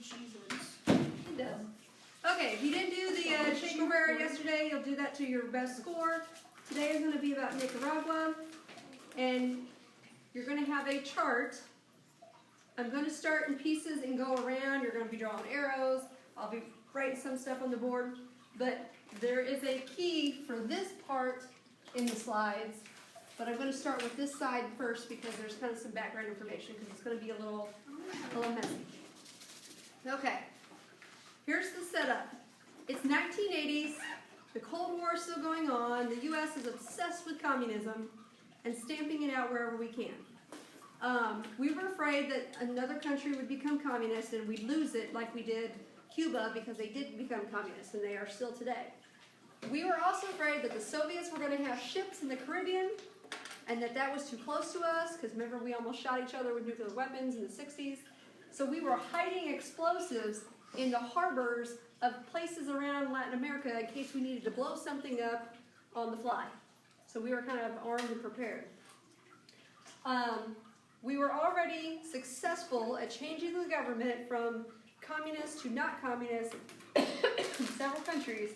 Jesus. It does. Okay, if you didn't do the shapewear yesterday, you'll do that to your best score. Today is going to be about Nicaragua, and you're going to have a chart. I'm going to start in pieces and go around. You're going to be drawing arrows. I'll be writing some stuff on the board, but there is a key for this part in the slides, but I'm going to start with this side first because there's kind of some background information because it's going to be a little messy. Okay, here's the setup. It's 1980s. The Cold War is still going on. The U.S. is obsessed with communism and stamping it out wherever we can. We were afraid that another country would become communist and we'd lose it like we did Cuba because they did become communist and they are still today. We were also afraid that the Soviets were going to have ships in the Caribbean and that was too close to us because remember we almost shot each other with nuclear weapons in the 60s. So we were hiding explosives in the harbors of places around Latin America in case we needed to blow something up on the fly. So we were kind of armed and prepared. We were already successful at changing the government from communist to not communist in several countries.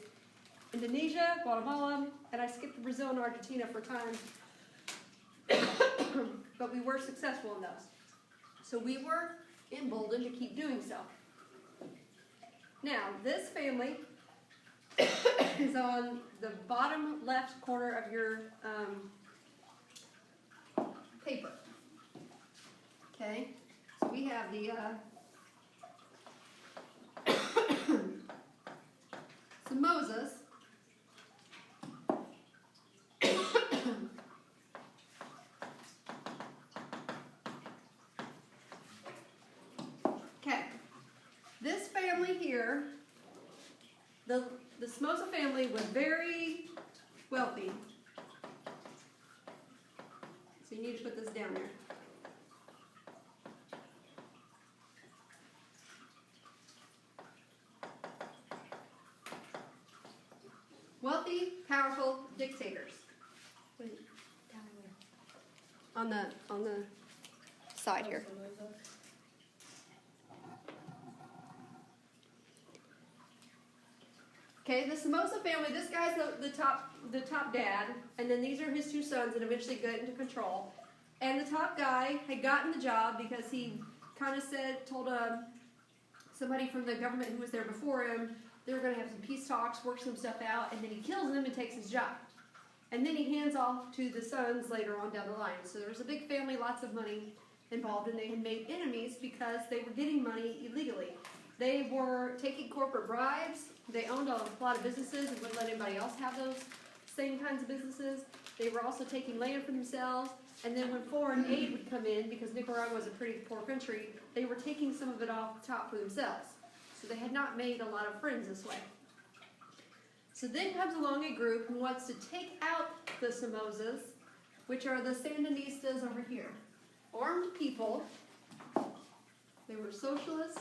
Indonesia, Guatemala, and I skipped Brazil and Argentina for time. But we were successful in those. So we were emboldened to keep doing so. Now, this family is on the bottom left corner of your paper. Okay, so we have the Samosas. Okay, this family here, the Samosa family was very wealthy. So you need to put this down there. Wealthy, powerful dictators. Wait, down there. On the side here. Okay, the Samosa family, this guy's the top dad, and then these are his two sons that eventually got into control. And the top guy had gotten the job because he kind of told somebody from the government who was there before him, they were going to have some peace talks, work some stuff out, and then he kills him and takes his job. And then he hands off to the sons later on down the line. So there was a big family, lots of money involved, and they had made enemies because they were getting money illegally. They were taking corporate bribes. They owned a lot of businesses and wouldn't let anybody else have those same kinds of businesses. They were also taking land for themselves. And then when foreign aid would come in, because Nicaragua was a pretty poor country, they were taking some of it off the top for themselves. So they had not made a lot of friends this way. So then comes along a group who wants to take out the Samosas, which are the Sandinistas over here. Armed people. They were socialists.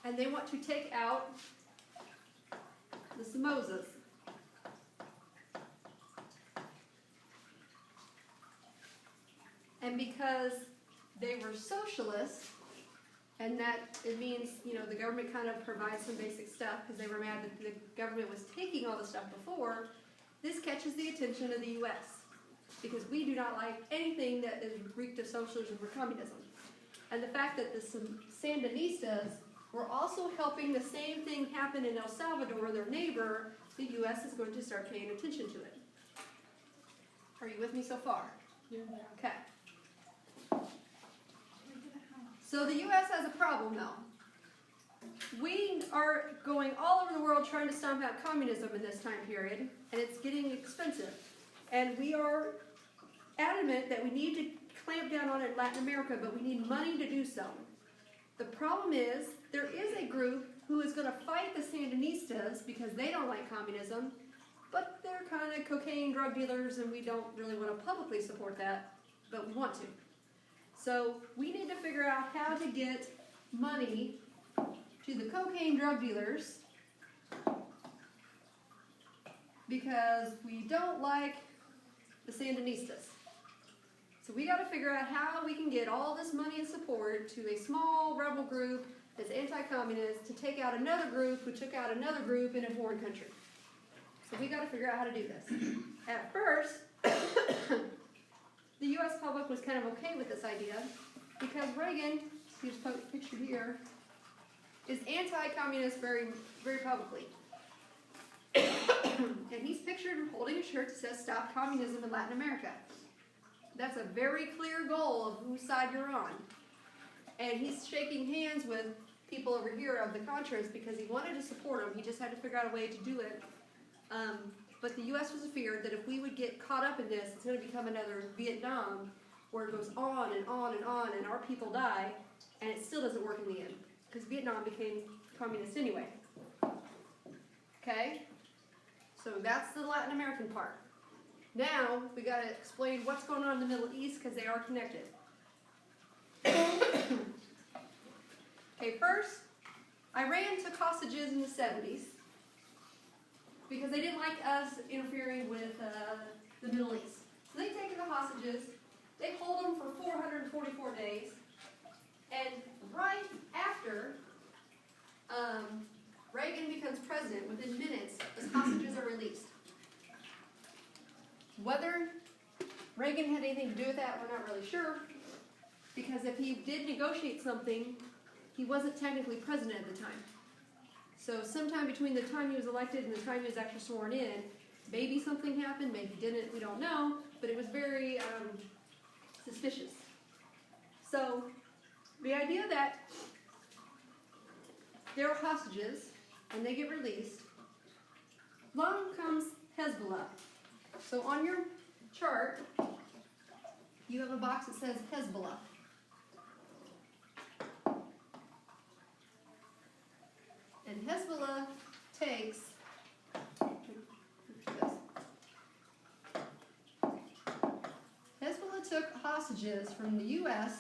And they want to take out the Samosas. And because they were socialists, and that it means, the government kind of provides some basic stuff because they were mad that the government was taking all the stuff before, this catches the attention of the U.S. because we do not like anything that is reeked of socialism or communism. And the fact that the Sandinistas were also helping the same thing happen in El Salvador, their neighbor, the U.S. is going to start paying attention to it. Are you with me so far? Yeah. Okay. So the U.S. has a problem, though. We are going all over the world trying to stomp out communism in this time period, and it's getting expensive. And we are adamant that we need to clamp down on it in Latin America, but we need money to do so. The problem is, there is a group who is going to fight the Sandinistas because they don't like communism, but they're kind of cocaine drug dealers, and we don't really want to publicly support that, but we want to. So we need to figure out how to get money to the cocaine drug dealers because we don't like the Sandinistas. So we got to figure out how we can get all this money and support to a small rebel group that's anti-communist to take out another group who took out another group in a foreign country. So we got to figure out how to do this. At first, the U.S. public was kind of okay with this idea because Reagan, he's pictured here, is anti-communist very, very publicly. And he's pictured holding a shirt that says "Stop Communism in Latin America." That's a very clear goal of whose side you're on. And he's shaking hands with people over here of the Contras because he wanted to support them. He just had to figure out a way to do it. But the U.S. was afraid that if we would get caught up in this, it's going to become another Vietnam where it goes on and on and on and our people die, and it still doesn't work in the end because Vietnam became communist anyway. Okay? So that's the Latin American part. Now, we got to explain what's going on in the Middle East because they are connected. Okay, first, Iran took hostages in the 70s because they didn't like us interfering with the Middle East. So they take the hostages, they hold them for 444 days, and right after Reagan becomes president, within minutes, the hostages are released. Whether Reagan had anything to do with that, we're not really sure, because if he did negotiate something, he wasn't technically president at the time. So sometime between the time he was elected and the time he was actually sworn in, maybe something happened, maybe didn't, we don't know, but it was very suspicious. So the idea that there are hostages and they get released, along comes Hezbollah. So on your chart, you have a box that says Hezbollah. And Hezbollah takes Hezbollah took hostages from the U.S.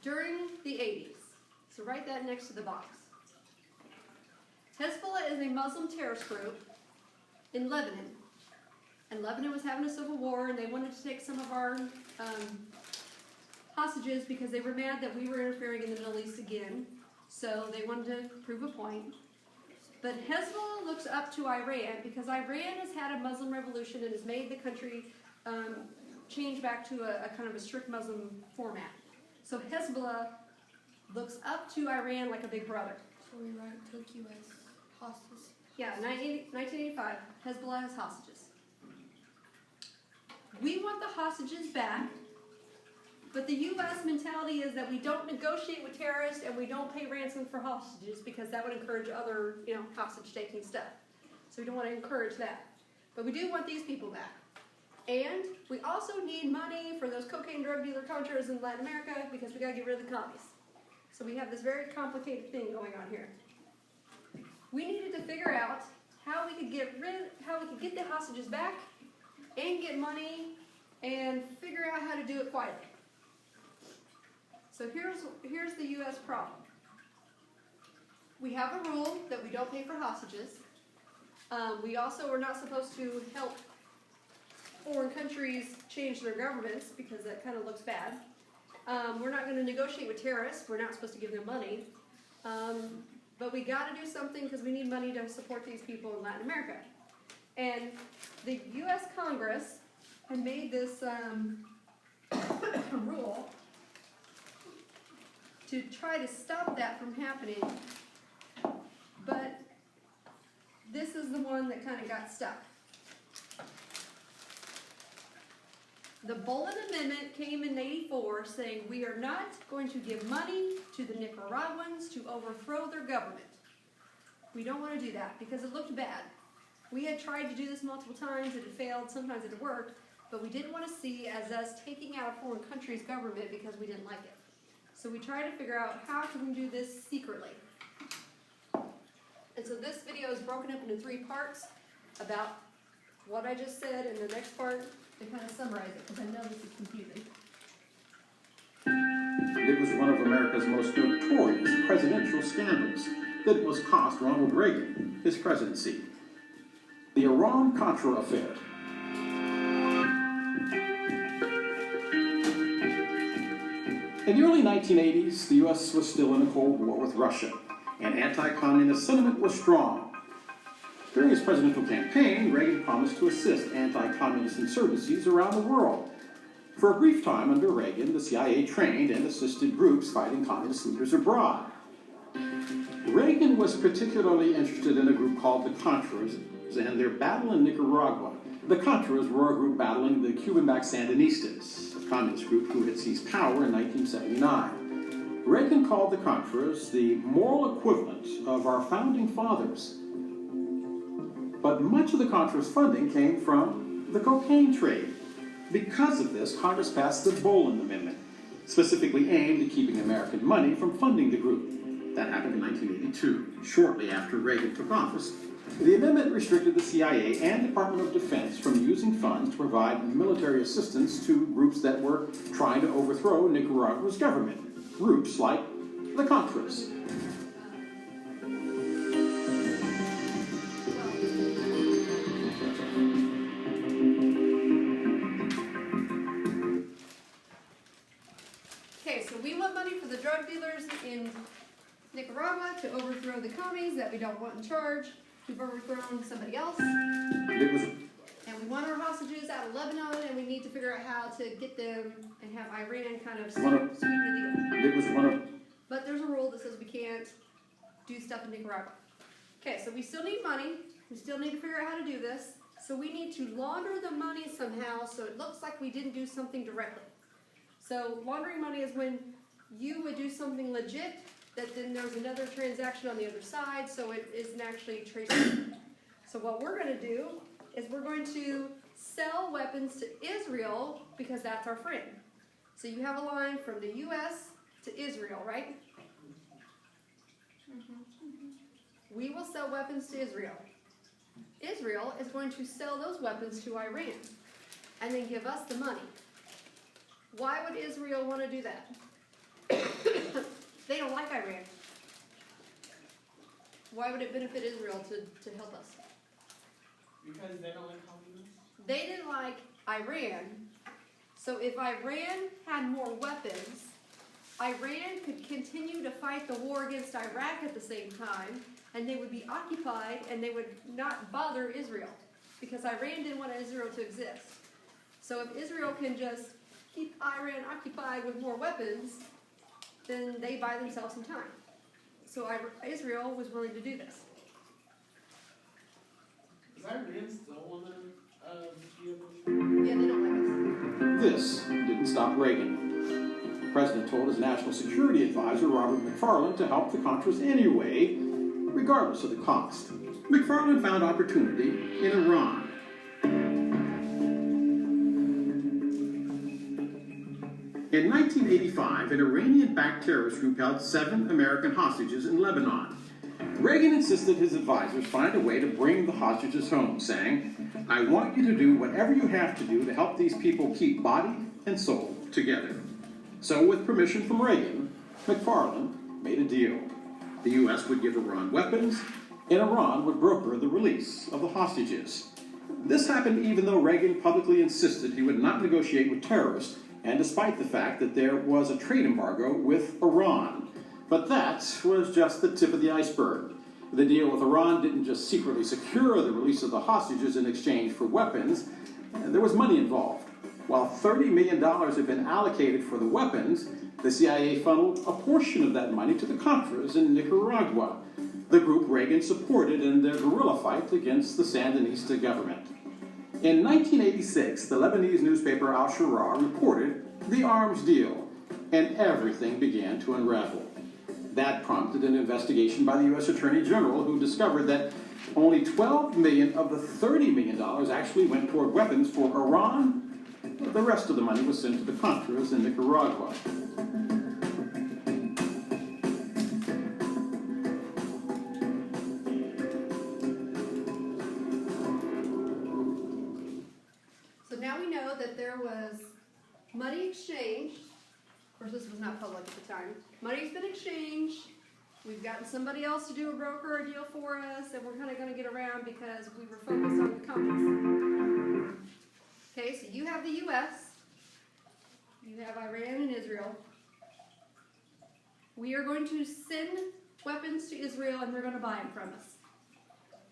during the 80s. So write that next to the box. Hezbollah is a Muslim terrorist group in Lebanon. And Lebanon was having a civil war, and they wanted to take some of our hostages because they were mad that we were interfering in the Middle East again. So they wanted to prove a point. But Hezbollah looks up to Iran because Iran has had a Muslim revolution and has made the country change back to a kind of a strict Muslim format. So Hezbollah looks up to Iran like a big brother. So Iran took U.S. hostages? Yeah, 1985, Hezbollah has hostages. We want the hostages back, but the U.S. mentality is that we don't negotiate with terrorists and we don't pay ransom for hostages because that would encourage other, hostage-taking stuff. So we don't want to encourage that. But we do want these people back. And we also need money for those cocaine drug dealer Contras in Latin America because we got to get rid of the commies. So we have this very complicated thing going on here. We needed to figure out how we could get the hostages back and get money and figure out how to do it quietly. So here's the U.S. problem. We have a rule that we don't pay for hostages. We also are not supposed to help foreign countries change their governments because that kind of looks bad. We're not going to negotiate with terrorists. We're not supposed to give them money. But we got to do something because we need money to support these people in Latin America. And the U.S. Congress had made this rule to try to stop that from happening, but this is the one that kind of got stuck. The Bolin Amendment came in '84 saying we are not going to give money to the Nicaraguans to overthrow their government. We don't want to do that because it looked bad. We had tried to do this multiple times, it had failed, sometimes it had worked, but we didn't want to see as us taking out a foreign country's government because we didn't like it. So we tried to figure out how can we do this secretly. And so this video is broken up into 3 parts about what I just said, and the next part to kind of summarize it, because I know this is confusing. It was one of America's most notorious presidential scandals that almost cost Ronald Reagan his presidency. The Iran-Contra affair. In the early 1980s, the U.S. was still in a Cold War with Russia, and anti-communist sentiment was strong. During his presidential campaign, Reagan promised to assist anti-communist insurgencies around the world. For a brief time under Reagan, the CIA trained and assisted groups fighting communist leaders abroad. Reagan was particularly interested in a group called the Contras and their battle in Nicaragua. The Contras were a group battling the Cuban-backed Sandinistas, a communist group who had seized power in 1979. Reagan called the Contras the moral equivalent of our founding fathers. But much of the Contras funding came from the cocaine trade. Because of this, Congress passed the Boland Amendment, specifically aimed at keeping American money from funding the group. That happened in 1982, shortly after Reagan took office. The amendment restricted the CIA and Department of Defense from using funds to provide military assistance to groups that were trying to overthrow Nicaragua's government, groups like the Contras. Okay, so we want money for the drug dealers in Nicaragua to overthrow the commies that we don't want in charge, who've overthrown somebody else. And we want our hostages out of Lebanon, and we need to figure out how to get them and have Iran kind of sweeten the deal. But there's a rule that says we can't do stuff in Nicaragua. Okay, so we still need money. We still need to figure out how to do this. So we need to launder the money somehow so it looks like we didn't do something directly. So laundering money is when you would do something legit, that then there's another transaction on the other side, so it isn't actually traceable. So what we're going to do is we're going to sell weapons to Israel because that's our friend. So you have a line from the U.S. to Israel, right? We will sell weapons to Israel. Israel is going to sell those weapons to Iran and then give us the money. Why would Israel want to do that? They don't like Iran. Why would it benefit Israel to help us? Because they don't like communists? They didn't like Iran. So if Iran had more weapons, Iran could continue to fight the war against Iraq at the same time, and they would be occupied, and they would not bother Israel, because Iran didn't want Israel to exist. So if Israel can just keep Iran occupied with more weapons, then they buy themselves some time. So Israel was willing to do this. Does Iran still want to be Yeah, they don't like us. This didn't stop Reagan. The president told his national security advisor, Robert McFarlane, to help the Contras anyway, regardless of the cost. McFarlane found opportunity in Iran. In 1985, an Iranian-backed terrorist group held 7 American hostages in Lebanon. Reagan insisted his advisors find a way to bring the hostages home, saying, "I want you to do whatever you have to do to help these people keep body and soul together." So, with permission from Reagan, McFarlane made a deal. The U.S. would give Iran weapons, and Iran would broker the release of the hostages. This happened even though Reagan publicly insisted he would not negotiate with terrorists, and despite the fact that there was a trade embargo with Iran. But that was just the tip of the iceberg. The deal with Iran didn't just secretly secure the release of the hostages in exchange for weapons. There was money involved. While $30 million had been allocated for the weapons, the CIA funneled a portion of that money to the Contras in Nicaragua, the group Reagan supported in their guerrilla fight against the Sandinista government. In 1986, the Lebanese newspaper Al-Shura reported the arms deal, and everything began to unravel. That prompted an investigation by the U.S. Attorney General, who discovered that only $12 million of the $30 million actually went toward weapons for Iran. The rest of the money was sent to the Contras in Nicaragua. So now we know that there was money exchanged. Of course, this was not public at the time. Money's been exchanged. We've gotten somebody else to do a broker a deal for us, and we're kind of going to get around because we were focused on the commies. Okay, so you have the U.S., you have Iran and Israel, We are going to send weapons to Israel, and they're going to buy them from us.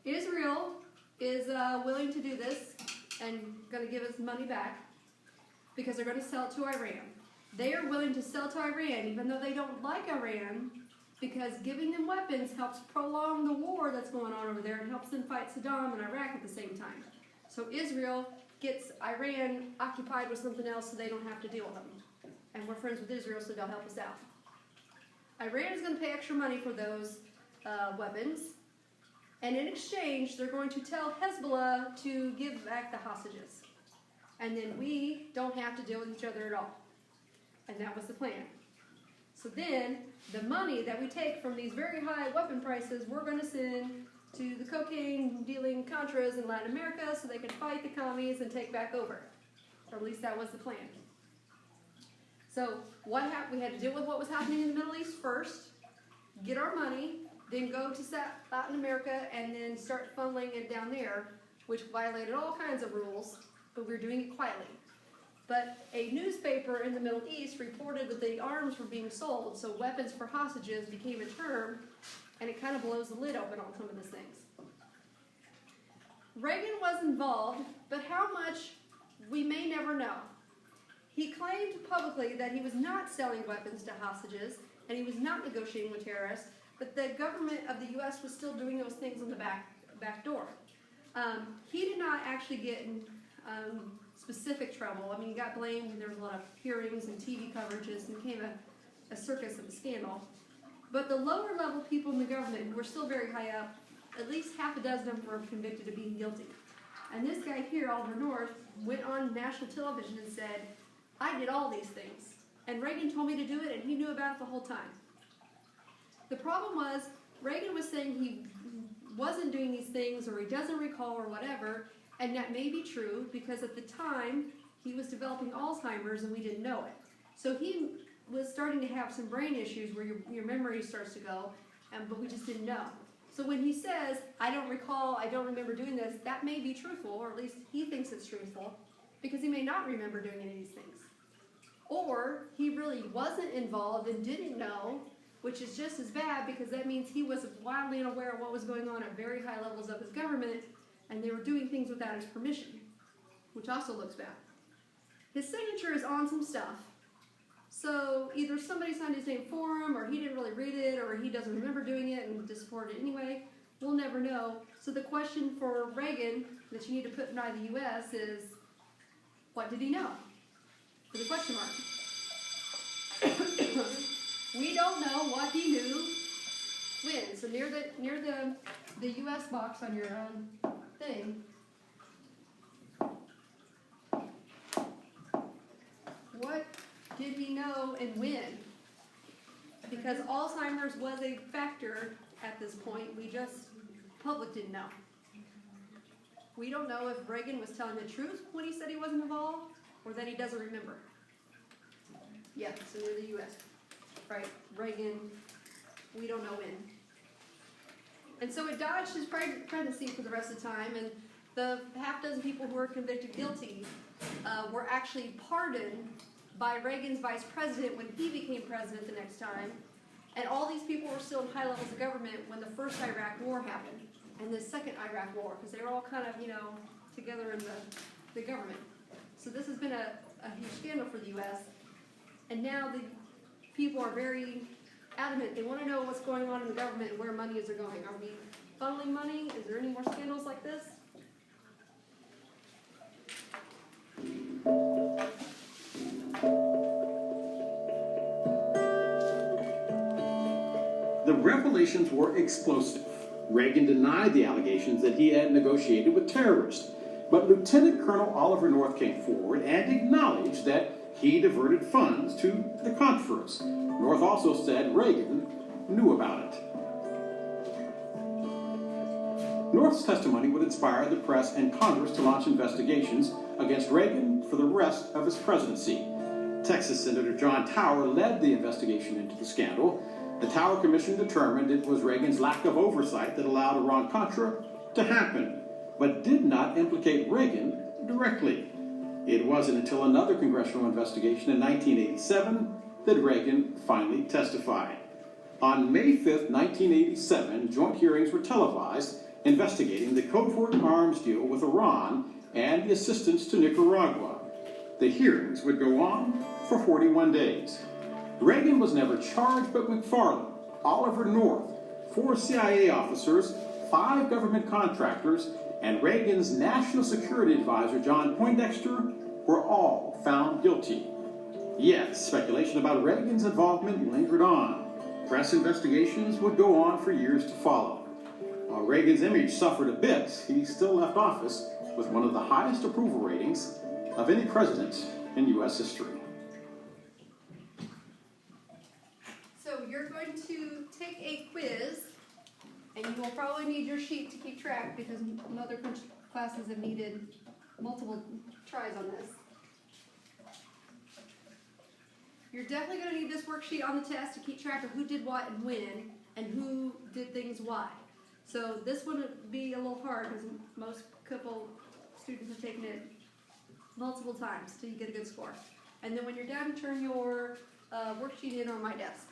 Israel is willing to do this and going to give us money back because they're going to sell it to Iran. They are willing to sell to Iran, even though they don't like Iran, because giving them weapons helps prolong the war that's going on over there and helps them fight Saddam and Iraq at the same time. So Israel gets Iran occupied with something else so they don't have to deal with them. And we're friends with Israel, so they'll help us out. Iran is going to pay extra money for those weapons. And in exchange, they're going to tell Hezbollah to give back the hostages. And then we don't have to deal with each other at all. And that was the plan. So then, the money that we take from these very high weapon prices, we're going to send to the cocaine-dealing Contras in Latin America so they can fight the commies and take back over. Or at least that was the plan. So what happened? We had to deal with what was happening in the Middle East first, get our money, then go to Latin America, and then start funneling it down there, which violated all kinds of rules, but we were doing it quietly. But a newspaper in the Middle East reported that the arms were being sold, so weapons for hostages became a term, and it kind of blows the lid open on some of these things. Reagan was involved, but how much, we may never know. He claimed publicly that he was not selling weapons to hostages, and he was not negotiating with terrorists, but the government of the U.S. was still doing those things on the back door. He did not actually get in specific trouble. I mean, he got blamed, and there was a lot of hearings and TV coverages, and became a circus of a scandal. But the lower level people in the government, who were still very high up, at least half a dozen of them were convicted of being guilty. And this guy here, Oliver North, went on national television and said, I did all these things. And Reagan told me to do it, and he knew about it the whole time. The problem was, Reagan was saying he wasn't doing these things, or he doesn't recall, or whatever, and that may be true, because at the time, he was developing Alzheimer's, and we didn't know it. So he was starting to have some brain issues where your memory starts to go, but we just didn't know. So when he says, I don't recall, I don't remember doing this, that may be truthful, or at least he thinks it's truthful, because he may not remember doing any of these things. Or he really wasn't involved and didn't know, which is just as bad, because that means he was wildly unaware of what was going on at very high levels of his government, and they were doing things without his permission, which also looks bad. His signature is on some stuff. So either somebody signed his name for him, or he didn't really read it, or he doesn't remember doing it and just supported it anyway. We'll never know. So the question for Reagan that you need to put by the U.S. is, what did he know? With a question mark. We don't know what he knew when. So near the U.S. box on your thing, what did he know and when? Because Alzheimer's was a factor at this point. Public didn't know. We don't know if Reagan was telling the truth when he said he wasn't involved, or that he doesn't remember. Yeah, so near the U.S. Right, Reagan, we don't know when. And so it dodged his presidency for the rest of the time, and the half dozen people who were convicted guilty were actually pardoned by Reagan's vice president when he became president the next time. And all these people were still in high levels of government when the first Iraq war happened, and the second Iraq war, because they were all kind of, together in the government. So this has been a huge scandal for the U.S., and now the people are very adamant. They want to know what's going on in the government and where monies are going. Are we funneling money? Is there any more scandals like this? The revelations were explosive. Reagan denied the allegations that he had negotiated with terrorists, but Lieutenant Colonel Oliver North came forward and acknowledged that he diverted funds to the Contras. North also said Reagan knew about it. North's testimony would inspire the press and Congress to launch investigations against Reagan for the rest of his presidency. Texas Senator John Tower led the investigation into the scandal. The Tower Commission determined it was Reagan's lack of oversight that allowed Iran-Contra to happen, but did not implicate Reagan directly. It wasn't until another congressional investigation in 1987 that Reagan finally testified. On May 5th, 1987, joint hearings were televised investigating the covert arms deal with Iran and the assistance to Nicaragua. The hearings would go on for 41 days. Reagan was never charged, but McFarland, Oliver North, 4 CIA officers, 5 government contractors, and Reagan's national security advisor, John Poindexter, were all found guilty. Yet, speculation about Reagan's involvement lingered on. Press investigations would go on for years to follow. While Reagan's image suffered a bit, he still left office with one of the highest approval ratings of any president in U.S. history. So you're going to take a quiz, and you will probably need your sheet to keep track because other classes have needed multiple tries on this. You're definitely going to need this worksheet on the test to keep track of who did what and when, and who did things why. So this one would be a little hard because most students have taken it multiple times till you get a good score. And then when you're done, turn your worksheet in on my desk.